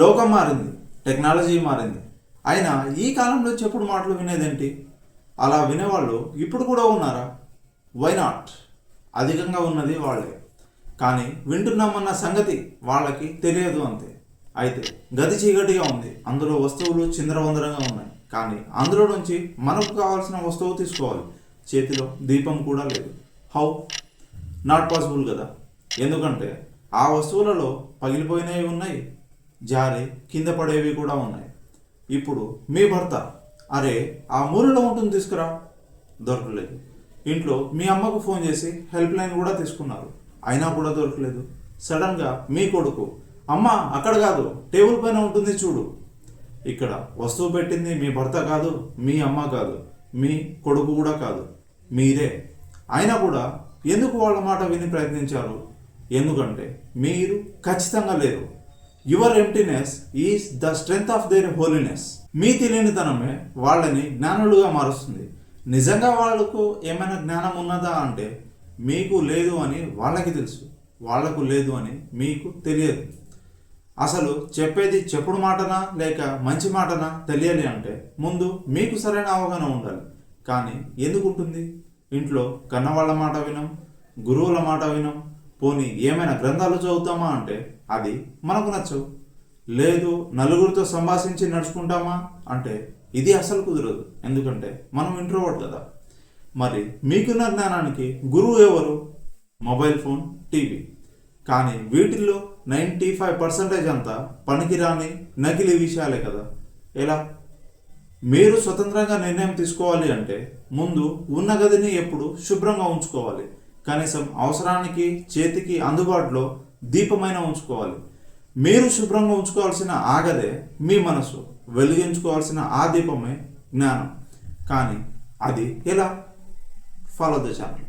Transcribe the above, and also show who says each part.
Speaker 1: లోకం మారింది, టెక్నాలజీ మారింది. అయినా ఈ కాలంలో చెప్పుడు మాటలు వినేదేంటి? అలా వినేవాళ్ళు ఇప్పుడు కూడా ఉన్నారా? Why not? అధికంగా ఉన్నది వాళ్ళే, కానీ వింటున్నామన్న సంగతి వాళ్ళకి తెలియదు అంతే. అయితే గది చీకటిగా ఉంది, అందులో వస్తువులు చిందరవందరంగా ఉన్నాయి, కానీ అందులో నుంచి మనకు కావాల్సిన వస్తువు తీసుకోవాలి. చేతిలో దీపం కూడా లేదు. హౌ? నాట్ పాసిబుల్ కదా. ఎందుకంటే ఆ వస్తువులలో పగిలిపోయినవి ఉన్నాయి, జారి కింద పడేవి కూడా ఉన్నాయి. ఇప్పుడు మీ భర్త, అరే ఆ మూలలో ఉంటుంది తీసుకురా, దొరకలేదు. ఇంట్లో మీ అమ్మకు ఫోన్ చేసి హెల్ప్ లైన్ కూడా తీసుకున్నారు, అయినా కూడా దొరకలేదు. సడన్గా మీ కొడుకు, అమ్మ అక్కడ కాదు టేబుల్ పైన ఉంటుంది చూడు. ఇక్కడ వస్తువు పెట్టింది మీ భర్త కాదు, మీ అమ్మ కాదు, మీ కొడుకు కూడా కాదు, మీరే. అయినా కూడా ఎందుకు వాళ్ళ మాట విని ప్రయత్నించారు? ఎందుకంటే మీరు ఖచ్చితంగా లేరు. Your emptiness is the strength of their holiness. మీ తెలియనితనమే వాళ్ళని జ్ఞానులుగా మారుస్తుంది. నిజంగా వాళ్ళకు ఏమైనా జ్ఞానం ఉన్నదా అంటే మీకు లేదు అని వాళ్ళకి తెలుసు, వాళ్లకు లేదు అని మీకు తెలియదు. అసలు చెప్పేది చెప్పుడు మాటనా లేక మంచి మాటనా తెలియాలి అంటే ముందు మీకు సరైన అవగాహన ఉండాలి. కానీ ఎందుకు ఉంటుంది? ఇంట్లో కన్నవాళ్ళ మాట వినం, గురువుల మాట వినం, పోనీ ఏమైనా గ్రంథాలు చదువుతామా అంటే అది మనకు నచ్చవు. లేదు నలుగురితో సంభాషించి నడుచుకుంటామా అంటే ఇది అసలు కుదరదు, ఎందుకంటే మనం ఇంట్రోవర్ట్ కదా. మరి మీకున్న జ్ఞానానికి గురువు ఎవరు? Mobile phone, TV. కానీ వీటిల్లో 95% అంతా పనికిరాని నకిలీ విషయాలే కదా. ఎలా? మీరు స్వతంత్రంగా నిర్ణయం తీసుకోవాలి అంటే ముందు ఉన్న గదిని ఎప్పుడు శుభ్రంగా ఉంచుకోవాలి. కనీసం అవసరానికి చేతికి అందుబాటులో దీపమైన ఉంచుకోవాలి. మీరు శుభ్రంగా ఉంచుకోవాల్సిన ఆ గదే మీ మనసు, వెలిగించుకోవాల్సిన ఆ దీపమే జ్ఞానం. కానీ అది ఎలా? Follow the channel.